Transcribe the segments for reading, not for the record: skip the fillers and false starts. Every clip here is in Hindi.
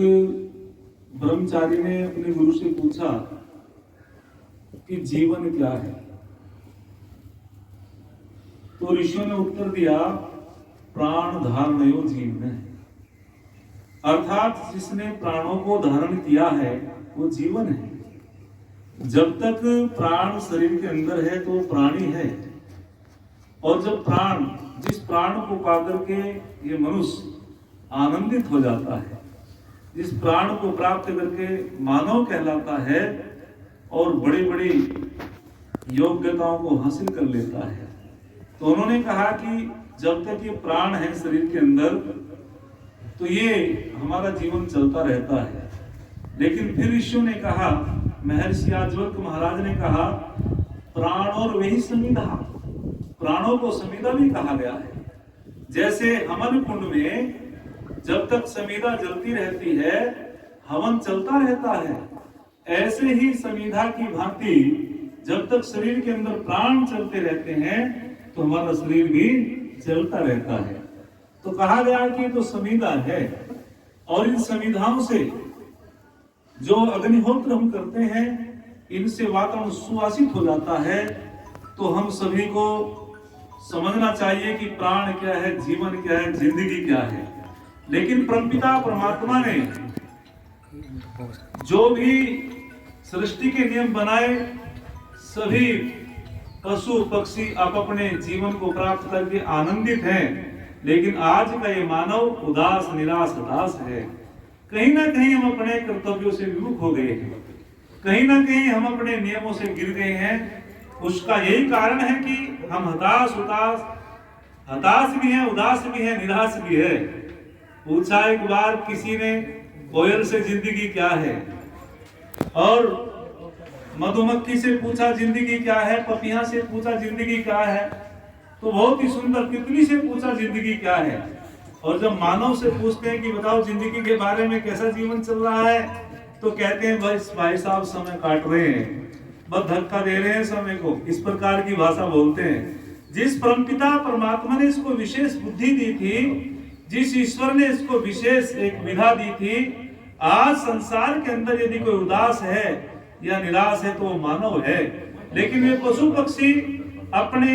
ब्रह्मचारी ने अपने गुरु से पूछा कि जीवन क्या है। तो ऋषियों ने उत्तर दिया, प्राण धारणयो जीवन, अर्थात जिसने प्राणों को धारण किया है वो जीवन है। जब तक प्राण शरीर के अंदर है तो वो प्राणी है, और जब जिस प्राण को पाकर के ये मनुष्य आनंदित हो जाता है, जिस प्राण को प्राप्त करके मानव कहलाता है और बड़ी बड़ी योग्यताओं को हासिल कर लेता है, तो उन्होंने कहा कि जब तक ये प्राण है शरीर के अंदर तो ये हमारा जीवन चलता रहता है। लेकिन फिर ऋषियों ने कहा, महर्षि याज्ञवल्क्य महाराज ने कहा, प्राण और वही समिधा, प्राणों को समिधा भी कहा गया है। जैसे हवन कुंड में जब तक समिधा जलती रहती है हवन चलता रहता है, ऐसे ही समिधा की भांति जब तक शरीर के अंदर प्राण चलते रहते हैं तो हमारा शरीर भी चलता रहता है। तो कहा गया कि तो समिधा है, और इन समिधाओं से जो अग्निहोत्र हम करते हैं इनसे वातावरण सुवासित हो जाता है। तो हम सभी को समझना चाहिए कि प्राण क्या है, जीवन क्या है, जिंदगी क्या है। लेकिन परमपिता परमात्मा ने जो भी सृष्टि के नियम बनाए, सभी पशु पक्षी आप अपने जीवन को प्राप्त करके आनंदित हैं। लेकिन आज का ये मानव उदास निराश हताश है। कहीं ना कहीं हम अपने कर्तव्यों से विमुख हो गए हैं, कहीं ना कहीं हम अपने नियमों से गिर गए हैं। उसका यही कारण है कि हम हताश भी हैं, उदास भी हैं, निराश भी है। पूछा एक बार किसी ने कोयल से जिंदगी क्या है, और मधुमक्खी से पूछा जिंदगी क्या है, पपिया से पूछा जिंदगी क्या है, तो बहुत ही सुंदर तितली से पूछा जिंदगी क्या है। और जब मानव से पूछते हैं कि बताओ जिंदगी के बारे में कैसा जीवन चल रहा है, तो कहते हैं बस भाई साहब समय काट रहे हैं, बस धक्का दे रहे हैं समय को, इस प्रकार की भाषा बोलते हैं। जिस परमपिता परमात्मा ने इसको विशेष बुद्धि दी थी, जिस ईश्वर ने इसको विशेष एक विधा दी थी, आज संसार के अंदर यदि कोई उदास है या निराश है तो वो मानव है। लेकिन ये पशु पक्षी अपने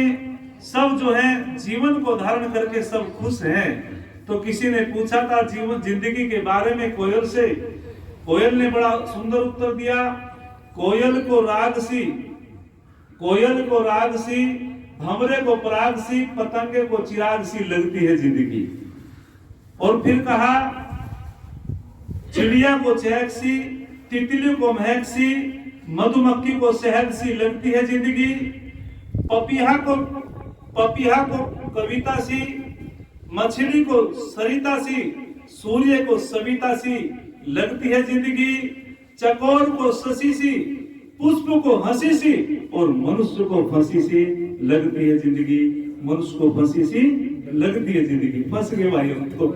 सब जो है जीवन को धारण करके सब खुश हैं। तो किसी ने पूछा था जीवन जिंदगी के बारे में कोयल से, कोयल ने बड़ा सुंदर उत्तर दिया, कोयल को राग सी, भंवरे को पराग सी, पतंगे को चिराग सी लगती है जिंदगी। और फिर कहा, चिड़िया को चहक सी, तितली को महक सी, मधुमक्खी को शहद सी लगती है जिंदगी। पपीहा को कविता सी, मछली को सरिता सी, सूर्य को सविता सी लगती है जिंदगी। चकोर को शशि सी, पुष्प को हंसी सी, और मनुष्य को फंसी सी लगती है जिंदगी। मनुष्य को फंसी सी लगती है जिंदगी। फंस गए भाई हमको।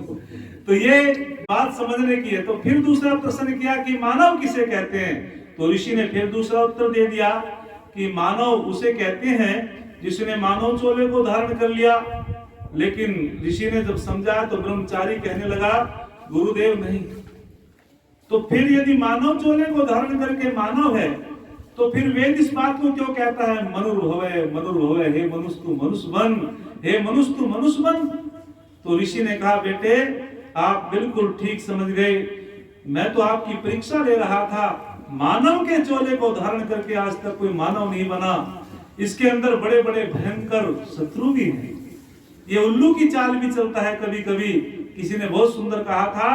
तो ये बात समझने की है। तो फिर दूसरा प्रश्न किया कि मानव किसे कहते हैं, तो ऋषि ने फिर दूसरा उत्तर दे दिया कि मानव उसे कहते हैं जिसने मानव चोले को धारण कर लिया। लेकिन ऋषि ने जब समझा तो ब्रह्मचारी कहने लगा, गुरुदेव नहीं, तो फिर यदि मानव चोले को धारण करके मानव है तो फिर वेद इस बात को क्यों कहता है, मनुर्भवे, हे मनुष्य तू मनुष्य बन, हे मनुष्य तू मनुष्य बन। तो ऋषि ने कहा, बेटे आप बिल्कुल ठीक समझ गए, मैं तो आपकी परीक्षा ले रहा था। मानव के चोले को धारण करके आज तक कोई मानव नहीं बना। इसके अंदर बड़े बड़े भयंकर शत्रु भी हैं। ये उल्लू की चाल भी चलता है कभी कभी। किसी ने बहुत सुंदर कहा था,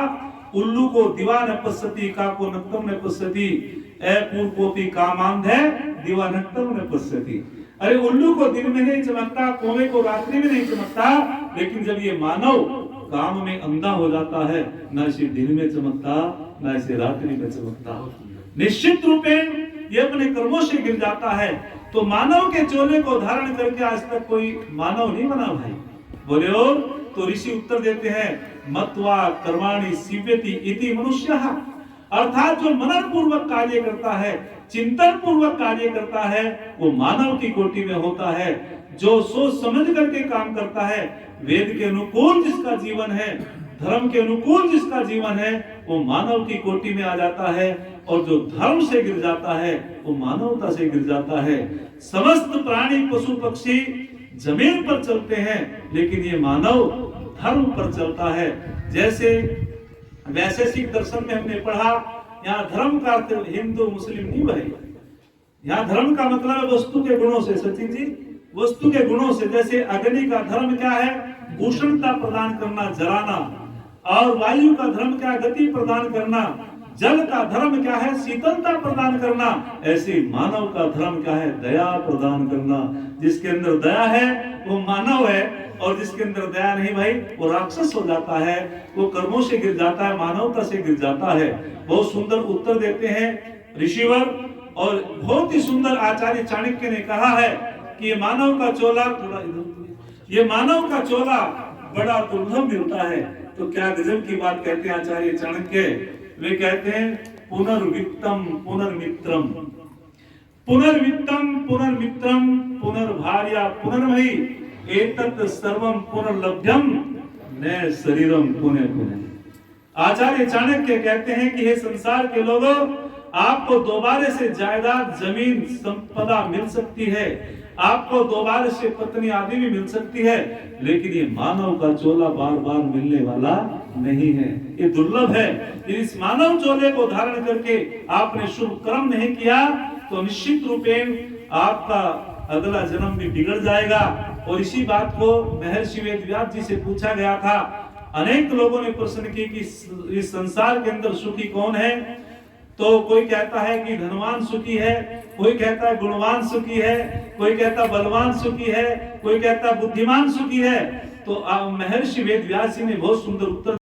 उल्लू को दीवा न पश्यति, काको नक्तम न पश्यति, पूर्वोपी कामांध है दीवा नक्तम न पश्यति। अरे उल्लू को दिन में नहीं चमकता, कौवे को रात्रि में नहीं चमकता, लेकिन जब ये मानव काम में अंधा हो जाता है, न इसे दिन में चमकता न इसे रात्रि में चमकता, निश्चित रूपे ये अपने कर्मों से गिर जाता है। तो मानव के चोले को धारण करके आज तक कोई मानव नहीं बना भाई, बोले। और तो ऋषि उत्तर देते हैं, मत्वा कर्माणि सीव्यति इति मनुष्यः, अर्थात जो मनन पूर्वक कार्य करता है, चिंतन पूर्वक कार्य करता है, वो मानव की कोटि में होता है। जो सोच समझ करके काम करता है, वेद के अनुकूल जिसका जीवन है, धर्म के अनुकूल जिसका जीवन है, वो मानव की कोटि में आ जाता है, और जो धर्म से गिर जाता है वो मानवता से गिर जाता है। समस्त प्राणी पशु पक्षी जमीन पर चलते हैं, लेकिन ये मानव धर्म पर चलता है। जैसे वैशेषिक दर्शन में हमने पढ़ा, यहाँ धर्म का अर्थ हिंदू मुस्लिम नहीं भाई, यहाँ धर्म का मतलब है वस्तु के गुणों से। सचिन जी, वस्तु के गुणों से। जैसे अग्नि का धर्म क्या है? उष्णता प्रदान करना, जलाना। और वायु का धर्म क्या है? गति प्रदान करना। जल का धर्म क्या है? शीतलता प्रदान करना। ऐसे मानव का धर्म क्या है? दया प्रदान करना। जिसके अंदर दया है वो मानव है, और जिसके अंदर दया नहीं भाई वो राक्षस हो जाता है, वो कर्मों से गिर जाता है, मानवता से गिर जाता है। बहुत सुंदर उत्तर देते हैं ऋषिवर, और बहुत ही सुंदर आचार्य चाणक्य ने कहा है कि ये मानव का चोला, थोड़ा ये मानव का चोला बड़ा दुर्लभ मिलता है। तो क्या गजब की बात कहते हैं आचार्य चाणक्य। वे कहते हैं पुनर्वित्तम पुनर्मित्रम, पुनर्वित्तम पुनर्मित्रम पुनर्भार्या पुनर्मयी एतत् सर्वम पुनर्लभ्यम न शरीरम पुनः पुनः। आचार्य चाणक्य कहते हैं कि हे संसार के लोगों, आपको दोबारा से जायदाद, जमीन, संपदा मिल सकती है, आपको दोबारा से पत्नी आदि भी मिल सकती है, लेकिन ये मानव का चोला बार बार मिलने वाला नहीं है, ये दुर्लभ है। इस मानव चोले को धारण करके आपने शुभ कर्म नहीं किया तो निश्चित रूपेण आपका अगला जन्म भी बिगड़ जाएगा। और इसी बात को महर्षि वेदव्यास जी से पूछा गया था। अनेक लोगों ने प्रश्न किया कि इस संसार के अंदर सुखी कौन है? तो कोई कहता है कि धनवान सुखी है, कोई कहता है गुणवान सुखी है, कोई कहता बलवान सुखी है, कोई कहता बुद्धिमान सुखी है। तो महर्षि वेदव्यास जी ने बहुत सुंदर उत्तर